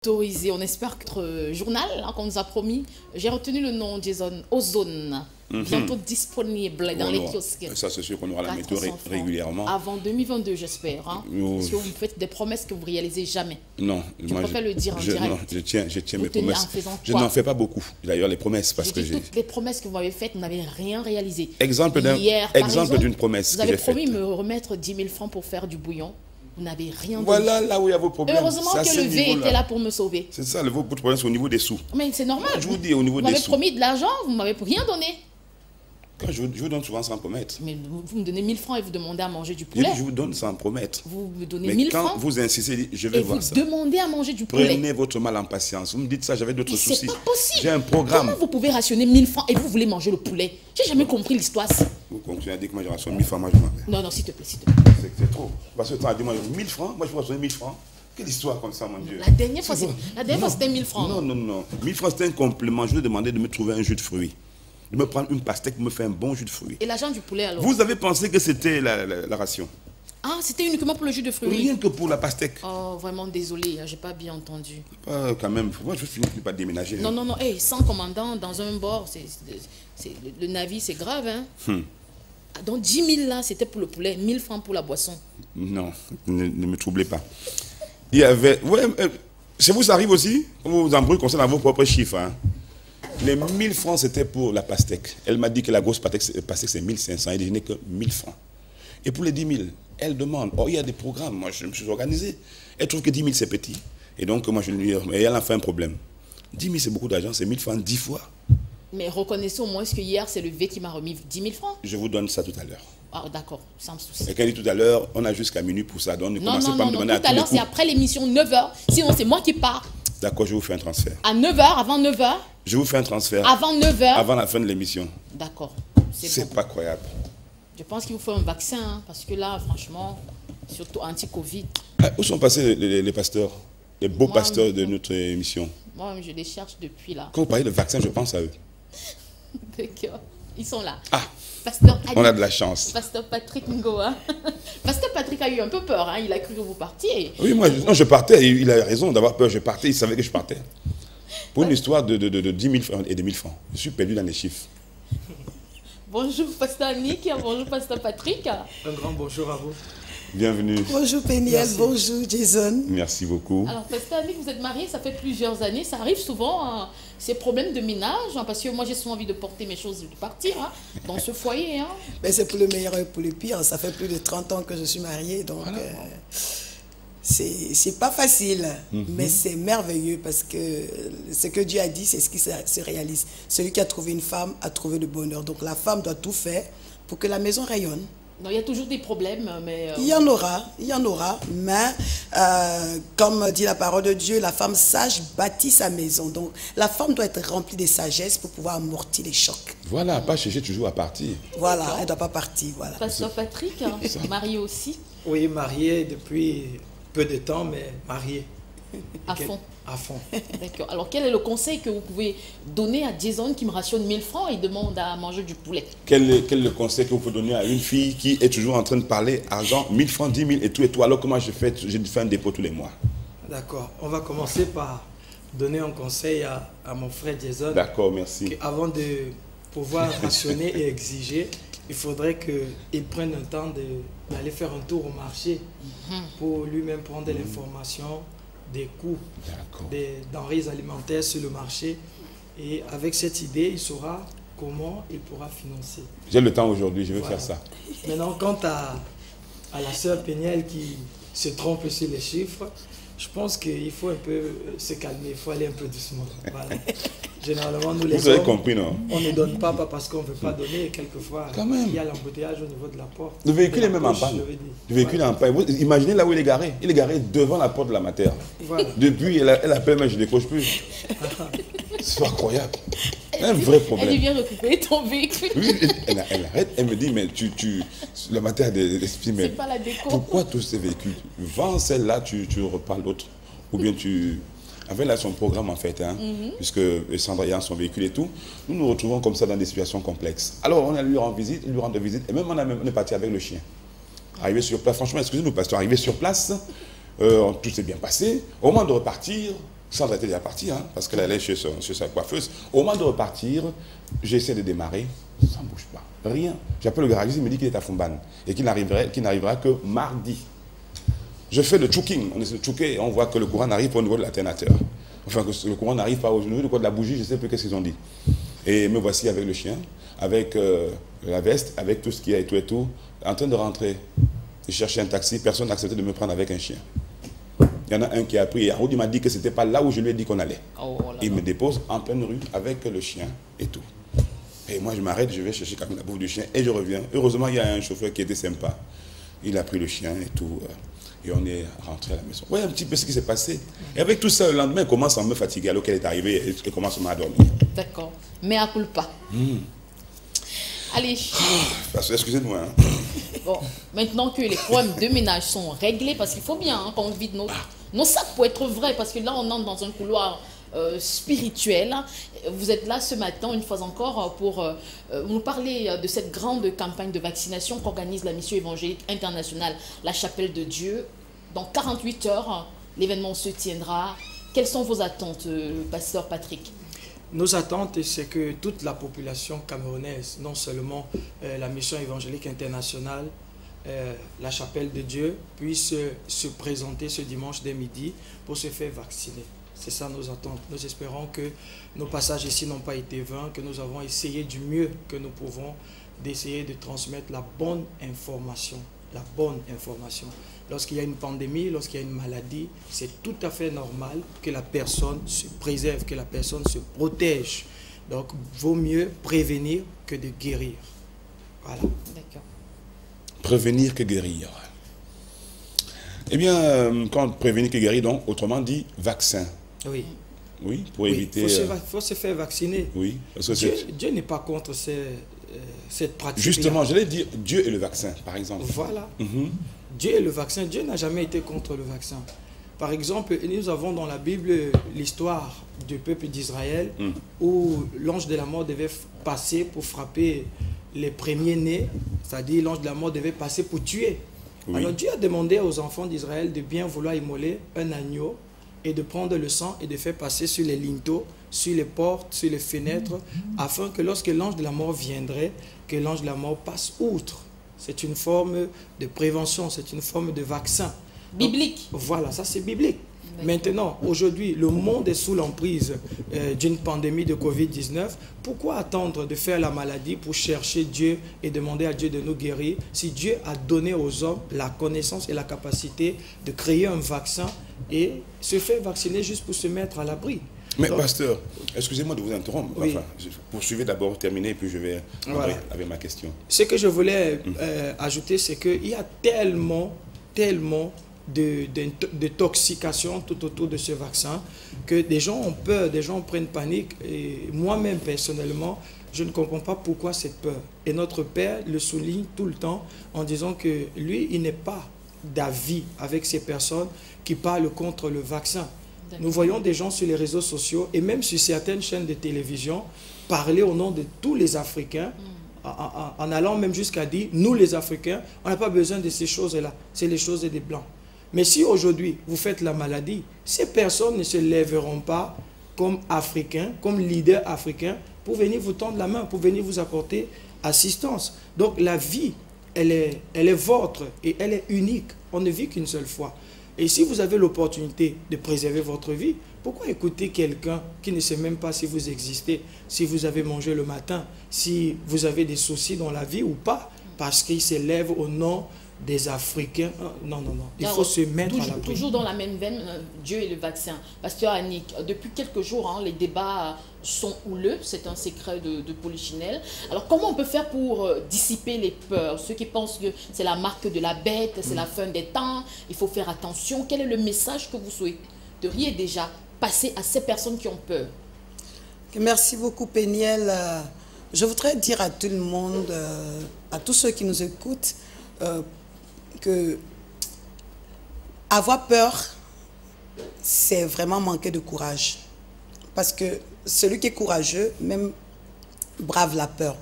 autorisé. On espère que notre journal qu'on nous a promis, j'ai retenu le nom, Jason, Ozone, bientôt disponible dans les kiosques. Ça, c'est sûr qu'on aura la météo régulièrement. Avant 2022, j'espère. Hein, parce que vous faites des promesses que vous ne réalisez jamais. Non, je préfère le dire en direct. Non, je tiens mes promesses. Je n'en fais pas beaucoup, d'ailleurs, les promesses. Parce que toutes les promesses que vous m'avez faites, vous n'avez rien réalisé. Exemple d'une promesse. Vous avez promis de me remettre 10 000 francs pour faire du bouillon. Vous n'avez rien donné. Voilà là où il y a vos problèmes. Heureusement que le V était là pour me sauver. C'est ça, votre problème, c'est au niveau des sous. Mais c'est normal. Je vous dis, au niveau des sous. Vous m'avez promis de l'argent, vous ne m'avez rien donné. Je vous donne souvent sans promettre. Mais vous me donnez 1000 francs et vous demandez à manger du poulet. Je vous donne sans promettre. Vous me donnez 1000 francs. Mais quand vous insistez, je vais voir ça. Et vous demandez à manger du poulet. Prenez votre mal en patience. Vous me dites ça, j'avais d'autres soucis. C'est pas possible. J'ai un programme. Comment vous pouvez rationner 1000 francs et vous voulez manger le poulet? J'ai jamais compris l'histoire. Vous continuez à dire que moi je rationne 1000 francs, moi je m'en vais. Non, s'il te plaît, s'il te plaît. C'est trop. Parce que tu as dit, moi 1000 francs, moi je vais rationner 1000 francs. Quelle histoire comme ça, mon Dieu. La dernière fois, c'était 1000 francs. Non. 1000 francs, c'était un complément. Je lui ai demandé de me trouver un jus de fruits. De me prendre une pastèque pour me faire un bon jus de fruits. Et l'argent du poulet alors? Vous avez pensé que c'était la ration? Ah, c'était uniquement pour le jus de fruits? Rien que pour la pastèque. Oh, vraiment désolé, j'ai pas bien entendu. Quand même, moi je finis par déménager. Non, hey, sans commandant, dans un bord, le navire, c'est grave, hein? Donc 10 000 là, c'était pour le poulet, 1000 francs pour la boisson. Non, ne me troublez pas. Il y avait... chez vous, ça arrive aussi? Vous vous embrouillez concernant vos propres chiffres, hein? Les 1000 francs, c'était pour la pastèque. Elle m'a dit que la grosse pastèque, c'est 1500. Elle dit, je n'ai que 1000 francs. Et pour les 10 000, elle demande, il y a des programmes. Moi, je me suis organisé. Elle trouve que 10 000, c'est petit. Et donc, moi, je lui dis, mais elle a fait un problème. 10 000, c'est beaucoup d'argent, c'est 1000 francs 10 fois. Mais reconnaissez au moins que hier, c'est le V qui m'a remis 10 000 francs. Je vous donne ça tout à l'heure. Ah, d'accord, sans souci. Et qu'elle dit tout à l'heure, on a jusqu'à minuit pour ça. Donc, ne commencez pas à me demander tout à l'heure, c'est après l'émission 9h. Sinon, c'est moi qui pars. D'accord, je vous fais un transfert. À 9h, avant 9h? Je vous fais un transfert. Avant 9h? Avant la fin de l'émission. D'accord. C'est pas croyable. Je pense qu'il vous faut un vaccin, hein, parce que là, franchement, surtout anti-Covid. Où sont passés les pasteurs? Les beaux pasteurs de notre émission? Moi, je les cherche depuis là. Quand vous parlez de vaccin, je pense à eux. D'accord. Ils sont là. Ah, Pasteur on a de la chance. Pasteur Patrick Ngoa. Pasteur Patrick a eu un peu peur, hein. Il a cru que vous partiez. Oui, moi, je partais. Il a raison d'avoir peur. Je partais. Il savait que je partais. Pour une histoire de 10 000 francs et de 1000 francs. Je suis perdu dans les chiffres. Bonjour, Pasteur Annick. Bonjour, Pasteur Patrick. Un grand bonjour à vous. Bienvenue. Bonjour Péniel, bonjour Jason. Merci beaucoup. Alors, Pasteur Annick, vous êtes marié, ça fait plusieurs années. Ça arrive souvent, hein, ces problèmes de ménage, hein, parce que moi, j'ai souvent envie de porter mes choses et de partir hein, dans ce foyer. Hein. Mais c'est pour le meilleur et pour le pire. Ça fait plus de 30 ans que je suis mariée, donc voilà. C'est pas facile, mais c'est merveilleux parce que ce que Dieu a dit, c'est ce qui se réalise. Celui qui a trouvé une femme a trouvé le bonheur. Donc la femme doit tout faire pour que la maison rayonne. Non, il y a toujours des problèmes, mais... Il y en aura, mais comme dit la parole de Dieu, la femme sage bâtit sa maison. Donc la femme doit être remplie de sagesse pour pouvoir amortir les chocs. Voilà, pas chercher toujours à partir. Voilà, elle ne doit pas partir, voilà. Pasteur Patrick, hein, marié aussi? Oui, marié depuis peu de temps, mais marié. À fond. À fond. D'accord. Alors, quel est le conseil que vous pouvez donner à Jason qui me rationne 1000 francs et demande à manger du poulet? Quel est le conseil que vous pouvez donner à une fille qui est toujours en train de parler argent, 1000 francs, 10 000 et tout, alors comment je fais un dépôt tous les mois? D'accord. On va commencer par donner un conseil à mon frère Jason. D'accord, merci. Avant de pouvoir rationner et exiger, il faudrait qu'il prenne un temps d'aller faire un tour au marché pour lui-même prendre l'information des coûts des denrées alimentaires sur le marché. Et avec cette idée, il saura comment il pourra financer. J'ai le temps aujourd'hui, je vais faire ça. Maintenant, quant à la sœur Péniel qui se trompe sur les chiffres, je pense qu'il faut un peu se calmer, il faut aller un peu doucement. Voilà. Généralement, nous les Vous avez hommes, compris, non? on ne donne pas parce qu'on ne veut pas donner. Quelquefois, il y a l'embouteillage au niveau de la porte. Le véhicule est même en panne. Le véhicule est en panne. Imaginez là où il est garé. Il est garé devant la porte de la matière. Voilà. Depuis, elle appelle, mais je ne décroche plus. C'est incroyable. C'est un vrai problème. Elle vient récupérer ton véhicule. Oui, elle arrête. Elle me dit, mais la matière des esprits, mais pas la déco. Pourquoi tous ces véhicules? Vends celle-là, tu reparles l'autre. Ou bien tu... Avec là son programme en fait, hein, puisque Sandra ayant son véhicule et tout, nous nous retrouvons comme ça dans des situations complexes. Alors on a lui rendre visite, et même on est parti avec le chien. Arrivé sur place, franchement, excusez-nous pasteur, arrivé sur place, tout s'est bien passé. Au moment de repartir, Sandra était déjà partie, hein, parce qu'elle allait chez sa coiffeuse. Au moment de repartir, j'essaie de démarrer, ça ne bouge pas, rien. J'appelle le garagiste, il me dit qu'il est à Fumban et qu'il n'arrivera que mardi. Je fais le chooking, on essaie de chooker et on voit que le courant n'arrive pas au niveau de l'alternateur. Enfin, que le courant n'arrive pas au niveau de la bougie, je ne sais plus qu'est-ce qu'ils ont dit. Et me voici avec le chien, avec la veste, avec tout ce qu'il y a et tout, en train de rentrer. Je cherchais un taxi, personne n'a accepté de me prendre avec un chien. Il y en a un qui a pris, et Aroudi m'a dit que ce n'était pas là où je lui ai dit qu'on allait. Oh, il me dépose en pleine rue avec le chien et tout. Et moi je m'arrête, je vais chercher quand même la bouffe du chien et je reviens. Heureusement, il y a un chauffeur qui était sympa. Il a pris le chien et tout. Et on est rentré à la maison. Ouais, un petit peu ce qui s'est passé. Et avec tout ça, le lendemain, elle commence à me fatiguer alors qu'elle est arrivée et commence à m'endormir. D'accord. Mais à culpa. Allez. Excusez-moi. Hein. Bon, maintenant que les problèmes de ménage sont réglés, parce qu'il faut bien qu'on vide nos sacs pour être vrai, parce que là, on entre dans un couloir spirituel. Vous êtes là ce matin, une fois encore, pour nous parler de cette grande campagne de vaccination qu'organise la mission évangélique internationale, la Chapelle de Dieu. Dans 48 heures, l'événement se tiendra. Quelles sont vos attentes, pasteur Patrick? Nos attentes, c'est que toute la population camerounaise, non seulement la mission évangélique internationale, la Chapelle de Dieu, puisse se présenter ce dimanche dès midi pour se faire vacciner. C'est ça nos attentes. Nous espérons que nos passages ici n'ont pas été vains, que nous avons essayé du mieux que nous pouvons d'essayer de transmettre la bonne information. La bonne information. Lorsqu'il y a une pandémie, lorsqu'il y a une maladie, c'est tout à fait normal que la personne se préserve, que la personne se protège. Donc, vaut mieux prévenir que de guérir. Voilà. D'accord. Prévenir que guérir. Eh bien, quand prévenir que guérir, donc, autrement dit, vaccin. Oui. Oui, pour éviter... Il faut se faire vacciner. Oui. Parce que Dieu n'est pas contre cette pratique. Justement, j'allais dire Dieu et le vaccin, par exemple. Voilà. Dieu et le vaccin. Dieu n'a jamais été contre le vaccin. Par exemple, nous avons dans la Bible l'histoire du peuple d'Israël où l'ange de la mort devait passer pour frapper les premiers-nés, c'est-à-dire l'ange de la mort devait passer pour tuer. Oui. Alors Dieu a demandé aux enfants d'Israël de bien vouloir immoler un agneau et de prendre le sang et de faire passer sur les linteaux, sur les portes, sur les fenêtres, afin que lorsque l'ange de la mort viendrait, que l'ange de la mort passe outre. C'est une forme de prévention, c'est une forme de vaccin. Biblique. Donc, voilà, ça c'est biblique. Maintenant, aujourd'hui, le monde est sous l'emprise d'une pandémie de Covid-19. Pourquoi attendre de faire la maladie pour chercher Dieu et demander à Dieu de nous guérir si Dieu a donné aux hommes la connaissance et la capacité de créer un vaccin et se faire vacciner juste pour se mettre à l'abri? Mais pasteur, excusez-moi de vous interrompre. Oui. Enfin, poursuivez d'abord, terminer, et puis je vais avec ma question. Ce que je voulais ajouter, c'est qu'il y a tellement de toxication tout autour de ce vaccin que des gens ont peur, des gens prennent panique. Et moi-même, personnellement, je ne comprends pas pourquoi cette peur. Et notre Père le souligne tout le temps en disant que lui, il n'est pas d'avis avec ces personnes qui parlent contre le vaccin. Nous voyons des gens sur les réseaux sociaux et même sur certaines chaînes de télévision parler au nom de tous les Africains en allant même jusqu'à dire, nous les Africains, on n'a pas besoin de ces choses-là, c'est les choses des Blancs. Mais si aujourd'hui vous faites la maladie, ces personnes ne se lèveront pas comme Africains, comme leaders africains, pour venir vous tendre la main, pour venir vous apporter assistance. Donc la vie, elle est votre et elle est unique. On ne vit qu'une seule fois. Et si vous avez l'opportunité de préserver votre vie, pourquoi écouter quelqu'un qui ne sait même pas si vous existez, si vous avez mangé le matin, si vous avez des soucis dans la vie ou pas, parce qu'il s'élève au nom des Africains? Non, non, non. Il faut se mettre à l'abri. Toujours dans la même veine, Dieu et le vaccin. Pasteur Annick, depuis quelques jours, les débats sont houleux. C'est un secret de Polichinelle. Alors, comment on peut faire pour dissiper les peurs? Ceux qui pensent que c'est la marque de la bête, c'est la fin des temps, il faut faire attention. Quel est le message que vous souhaiteriez déjà passer à ces personnes qui ont peur? Merci beaucoup, Péniel. Je voudrais dire à tout le monde, à tous ceux qui nous écoutent, que avoir peur, c'est vraiment manquer de courage. Parce que celui qui est courageux, même brave la peur.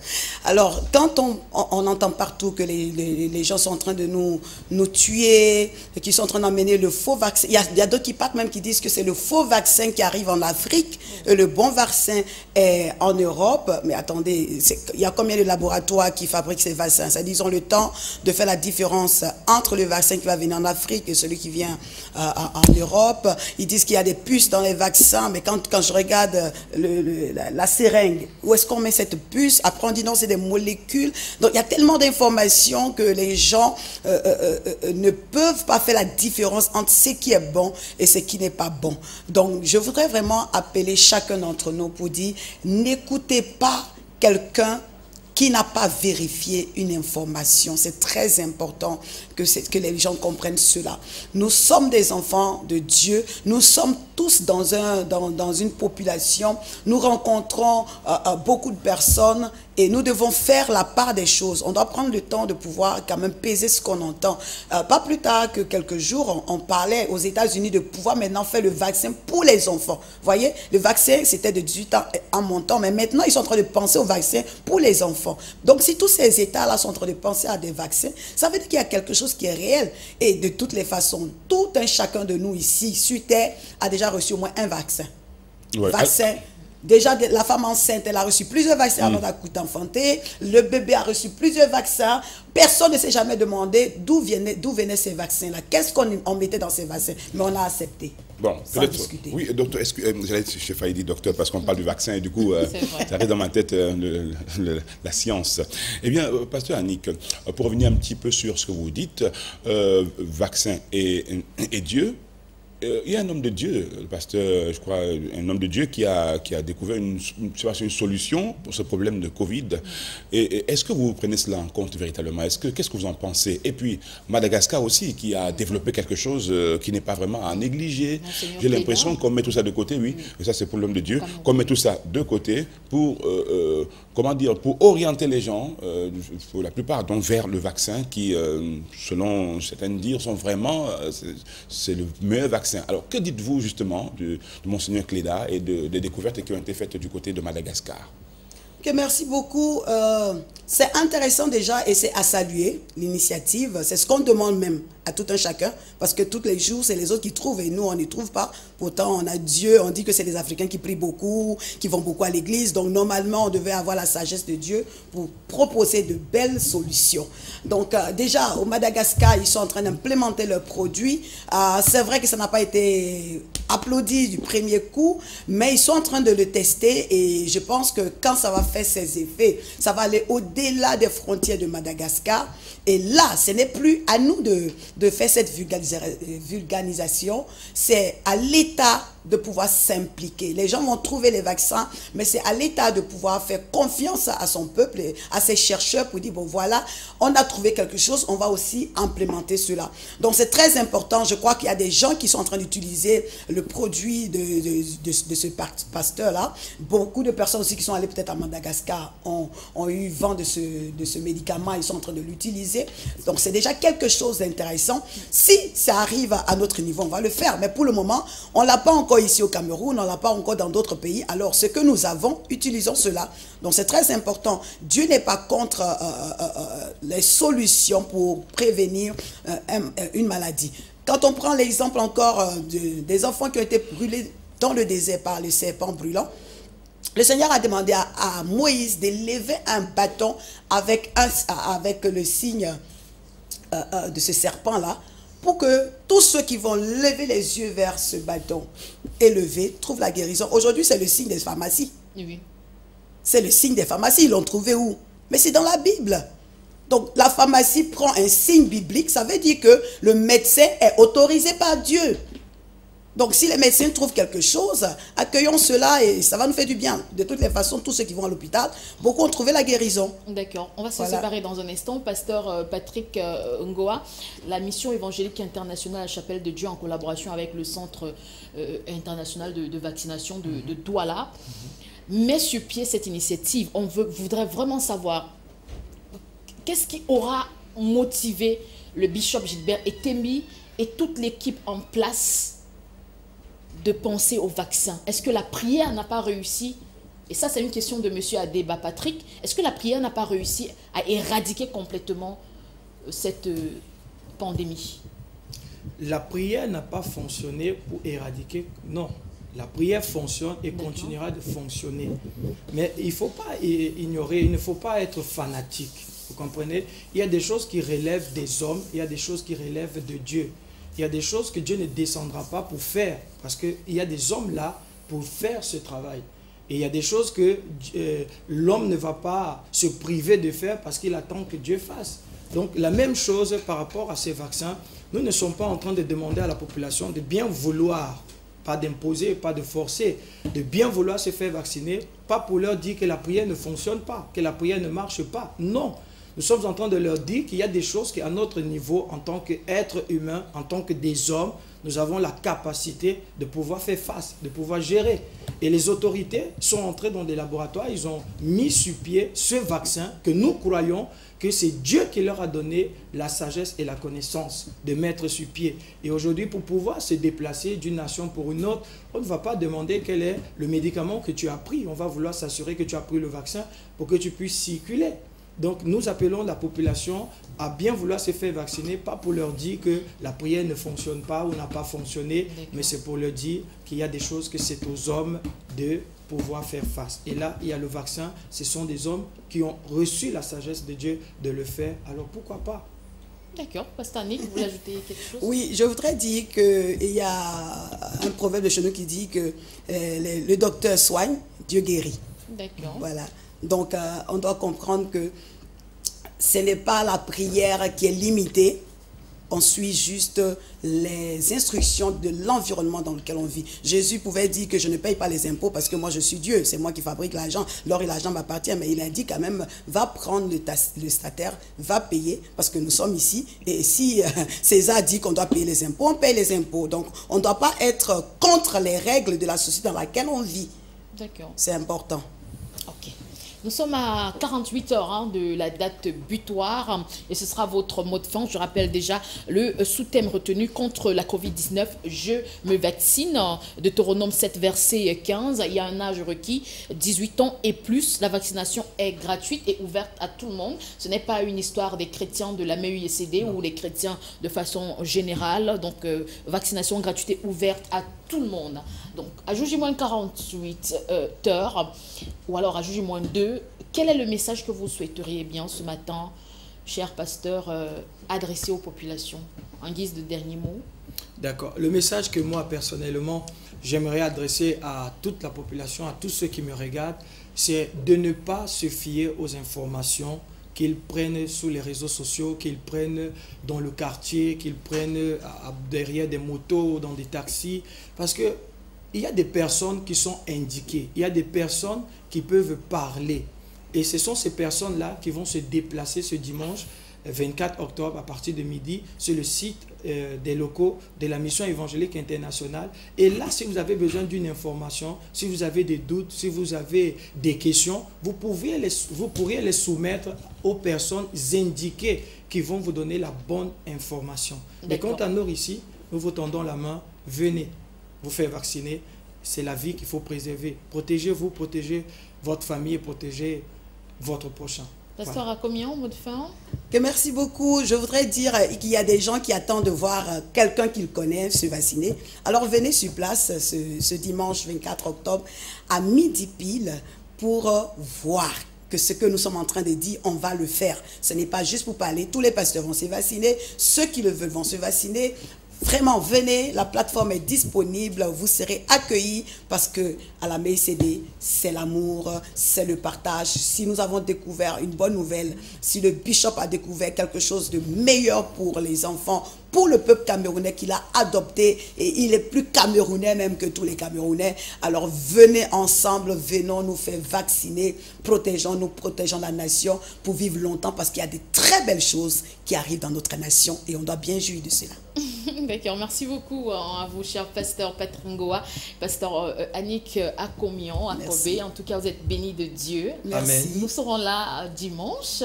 Alors, quand on entend partout que les gens sont en train de nous tuer, qu'ils sont en train d'emmener le faux vaccin, il y a d'autres qui partent même qui disent que c'est le faux vaccin qui arrive en Afrique, et le bon vaccin est en Europe. Mais attendez, il y a combien de laboratoires qui fabriquent ces vaccins? Ça, disons, le temps de faire la différence entre le vaccin qui va venir en Afrique et celui qui vient en Europe. Ils disent qu'il y a des puces dans les vaccins, mais quand je regarde la seringue, où est-ce qu'on met cette puce? Après, on dit non, c'est des molécules. Donc, il y a tellement d'informations que les gens ne peuvent pas faire la différence entre ce qui est bon et ce qui n'est pas bon. Donc, je voudrais vraiment appeler chacun d'entre nous pour dire, n'écoutez pas quelqu'un qui n'a pas vérifié une information. C'est très important que les gens comprennent cela. Nous sommes des enfants de Dieu. Nous sommes tous dans une population. Nous rencontrons beaucoup de personnes et nous devons faire la part des choses. On doit prendre le temps de pouvoir quand même peser ce qu'on entend. Pas plus tard que quelques jours, on parlait aux États-Unis de pouvoir maintenant faire le vaccin pour les enfants. Vous voyez, le vaccin, c'était de 18 ans en montant, mais maintenant, ils sont en train de penser au vaccin pour les enfants. Donc, si tous ces États-là sont en train de penser à des vaccins, ça veut dire qu'il y a quelque chose qui est réel. Et de toutes les façons, tout un chacun de nous ici, sur Terre, a déjà reçu au moins un vaccin. Ouais. Vaccin. Déjà, la femme enceinte, elle a reçu plusieurs vaccins avant d'enfanter. Le bébé a reçu plusieurs vaccins. Personne ne s'est jamais demandé d'où venaient ces vaccins-là. Qu'est-ce qu'on mettait dans ces vaccins? Mais on a accepté. Bon, peut-être. Oui, docteur, j'ai failli dire docteur parce qu'on parle du vaccin et du coup, ça reste dans ma tête la science. Eh bien, pasteur Annick, pour revenir un petit peu sur ce que vous dites, vaccin et Dieu. Il y a un homme de Dieu, le pasteur, je crois, un homme de Dieu qui a découvert une solution pour ce problème de Covid. Et est-ce que vous prenez cela en compte véritablement? Qu'est-ce que vous en pensez? Et puis, Madagascar aussi, qui a développé quelque chose qui n'est pas vraiment à négliger. J'ai l'impression qu'on met tout ça de côté, oui, et ça c'est pour l'homme de Dieu, qu'on met tout ça de côté pour, comment dire, pour orienter les gens, pour la plupart, donc vers le vaccin qui, selon certains dires, sont vraiment, c'est le meilleur vaccin. Alors, que dites-vous justement de Monseigneur Cléda et des découvertes qui ont été faites du côté de Madagascar? Okay, merci beaucoup. C'est intéressant déjà et c'est à saluer l'initiative. C'est ce qu'on demande même à tout un chacun, parce que tous les jours, c'est les autres qui trouvent et nous, on n'y trouve pas. Pourtant, on a Dieu, on dit que c'est les Africains qui prient beaucoup, qui vont beaucoup à l'église. Donc, normalement, on devait avoir la sagesse de Dieu pour proposer de belles solutions. Donc, déjà, au Madagascar, ils sont en train d'implémenter leurs produits. C'est vrai que ça n'a pas été applaudi du premier coup, mais ils sont en train de le tester et je pense que quand ça va faire ses effets, ça va aller au-delà des frontières de Madagascar. Et là, ce n'est plus à nous de faire cette vulgarisation, c'est à l'État de pouvoir s'impliquer. Les gens vont trouver les vaccins, mais c'est à l'État de pouvoir faire confiance à son peuple, et à ses chercheurs pour dire, bon voilà, on a trouvé quelque chose, on va aussi implémenter cela. Donc c'est très important, je crois qu'il y a des gens qui sont en train d'utiliser le produit de ce pasteur-là. Beaucoup de personnes aussi qui sont allées peut-être à Madagascar ont eu vent de ce médicament, ils sont en train de l'utiliser. Donc c'est déjà quelque chose d'intéressant. Si ça arrive à notre niveau, on va le faire, mais pour le moment, on ne l'a pas encore ici au Cameroun, on ne l'a pas encore dans d'autres pays. Alors, ce que nous avons, utilisons cela. Donc, c'est très important. Dieu n'est pas contre les solutions pour prévenir une maladie. Quand on prend l'exemple encore des enfants qui ont été brûlés dans le désert par les serpents brûlants, le Seigneur a demandé à Moïse de lever un bâton avec le signe de ce serpent-là, pour que tous ceux qui vont lever les yeux vers ce bâton élevé trouvent la guérison. Aujourd'hui, c'est le signe des pharmacies. Oui. C'est le signe des pharmacies. Ils l'ont trouvé où? Mais c'est dans la Bible. Donc, la pharmacie prend un signe biblique. Ça veut dire que le médecin est autorisé par Dieu. Donc, si les médecins trouvent quelque chose, accueillons cela et ça va nous faire du bien. De toutes les façons, tous ceux qui vont à l'hôpital, beaucoup ont trouvé la guérison. D'accord. On va se séparer dans un instant. Pasteur Patrick Ngoa, la mission évangélique internationale à la Chapelle de Dieu en collaboration avec le Centre international de vaccination de Douala met sur pied cette initiative. On voudrait vraiment savoir qu'est-ce qui aura motivé le bishop Gilbert Etemi et toute l'équipe en place de penser au vaccin. Est-ce que la prière n'a pas réussi Et ça, c'est une question de M. Adeba Patrick. Est-ce que la prière n'a pas réussi à éradiquer complètement cette pandémie? La prière n'a pas fonctionné pour éradiquer, non. La prière fonctionne et continuera de fonctionner. Mais il ne faut pas ignorer, il ne faut pas être fanatique. Vous comprenez? Il y a des choses qui relèvent des hommes, il y a des choses qui relèvent de Dieu. Il y a des choses que Dieu ne descendra pas pour faire, parce qu'il y a des hommes là pour faire ce travail. Et il y a des choses que l'homme ne va pas se priver de faire parce qu'il attend que Dieu fasse. Donc la même chose par rapport à ces vaccins, nous ne sommes pas en train de demander à la population de bien vouloir, pas d'imposer, pas de forcer, de bien vouloir se faire vacciner, pas pour leur dire que la prière ne fonctionne pas, que la prière ne marche pas. Non, nous sommes en train de leur dire qu'il y a des choses qu'à notre niveau, en tant qu'être humain, en tant que des hommes, nous avons la capacité de pouvoir faire face, de pouvoir gérer. Et les autorités sont entrées dans des laboratoires, ils ont mis sur pied ce vaccin que nous croyons que c'est Dieu qui leur a donné la sagesse et la connaissance de mettre sur pied. Et aujourd'hui, pour pouvoir se déplacer d'une nation pour une autre, on ne va pas demander quel est le médicament que tu as pris. On va vouloir s'assurer que tu as pris le vaccin pour que tu puisses circuler. Donc, nous appelons la population à bien vouloir se faire vacciner, pas pour leur dire que la prière ne fonctionne pas ou n'a pas fonctionné, mais c'est pour leur dire qu'il y a des choses que c'est aux hommes de pouvoir faire face. Et là, il y a le vaccin, ce sont des hommes qui ont reçu la sagesse de Dieu de le faire, alors pourquoi pas? D'accord. Pasteur Annick, vous voulez ajouter quelque chose? Oui, je voudrais dire qu'il y a un proverbe de chez nous qui dit que le docteur soigne, Dieu guérit. D'accord. Voilà. Donc, on doit comprendre que ce n'est pas la prière qui est limitée. On suit juste les instructions de l'environnement dans lequel on vit. Jésus pouvait dire que je ne paye pas les impôts parce que moi je suis Dieu, c'est moi qui fabrique l'argent, l'or et l'argent m'appartiennent, mais il a dit quand même, va prendre le statère, va payer parce que nous sommes ici. Et si César dit qu'on doit payer les impôts, on paye les impôts. Donc on ne doit pas être contre les règles de la société dans laquelle on vit. D'accord. C'est important. Ok. Nous sommes à 48 heures de la date butoir et ce sera votre mot de fin. Je rappelle déjà le sous-thème retenu contre la Covid-19. Je me vaccine. Deutéronome 7, verset 15. Il y a un âge requis, 18 ans et plus. La vaccination est gratuite et ouverte à tout le monde. Ce n'est pas une histoire des chrétiens de la MEUICD ou les chrétiens de façon générale. Donc, vaccination gratuite et ouverte à tout le monde. Donc, à J-48 heures ou alors à J-2, quel est le message que vous souhaiteriez bien ce matin, cher pasteur, adresser aux populations en guise de dernier mot? D'accord. Le message que moi, personnellement, j'aimerais adresser à toute la population, à tous ceux qui me regardent, c'est de ne pas se fier aux informations qu'ils prennent sur les réseaux sociaux, qu'ils prennent dans le quartier, qu'ils prennent derrière des motos, dans des taxis, parce que il y a des personnes qui sont indiquées, il y a des personnes qui peuvent parler. Et ce sont ces personnes-là qui vont se déplacer ce dimanche 24 octobre à partir de midi sur le site des locaux de la Mission évangélique internationale. Et là, si vous avez besoin d'une information, si vous avez des doutes, si vous avez des questions, vous pourriez les soumettre aux personnes indiquées qui vont vous donner la bonne information. Et quant à nous ici, nous vous tendons la main, venez vous faire vacciner. C'est la vie qu'il faut préserver. Protégez-vous, protégez votre famille et protégez votre prochain. Pasteur, à combien au mot de fin? Que merci beaucoup. Je voudrais dire qu'il y a des gens qui attendent de voir quelqu'un qu'ils connaissent se vacciner. Alors venez sur place ce dimanche 24 octobre à midi pile pour voir que ce que nous sommes en train de dire, on va le faire. Ce n'est pas juste pour parler. Tous les pasteurs vont se vacciner. Ceux qui le veulent vont se vacciner. Vraiment, venez, la plateforme est disponible, vous serez accueillis parce que à la MEUICD, c'est l'amour, c'est le partage. Si nous avons découvert une bonne nouvelle, si le bishop a découvert quelque chose de meilleur pour les enfants, pour le peuple camerounais qu'il a adopté, et il est plus camerounais même que tous les Camerounais, alors venez ensemble, venons nous faire vacciner, protégeons-nous, protégeons la nation pour vivre longtemps parce qu'il y a de très belles choses qui arrivent dans notre nation et on doit bien jouir de cela. D'accord, merci beaucoup à vous, cher pasteur Patrick Ngoa, pasteur Annick Akomian, à Kobe. En tout cas, vous êtes bénis de Dieu. Amen. Nous serons là dimanche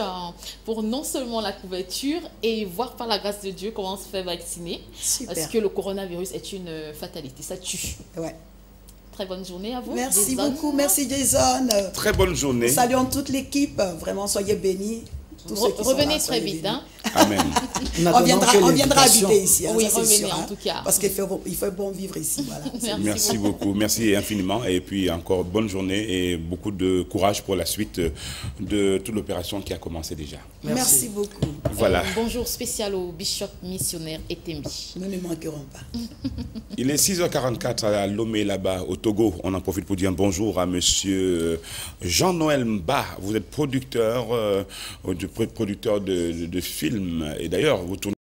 pour non seulement la couverture et voir par la grâce de Dieu comment on se fait vacciner. Super. Parce que le coronavirus est une fatalité, ça tue. Ouais. très bonne journée à vous. Merci Jason. beaucoup, merci Jason. Très bonne journée. Saluons toute l'équipe, vraiment soyez bénis. Tous ceux qui sont Revenez là, très soyez vite. bénis. Hein. Amen. On viendra habiter ici. Hein, Oui, ça, c'est revenez sûr, en hein, tout cas. Parce qu'il fait bon vivre ici. Voilà. Merci beaucoup, merci infiniment. Et puis encore bonne journée et beaucoup de courage pour la suite de toute l'opération qui a commencé déjà. Merci beaucoup. Voilà. Bonjour spécial au bishop missionnaire Etembi. Nous ne manquerons pas. Il est 6h44 à Lomé, là-bas, au Togo. On en profite pour dire un bonjour à monsieur Jean-Noël Mba. Vous êtes producteur de films. Et d'ailleurs, vous tournez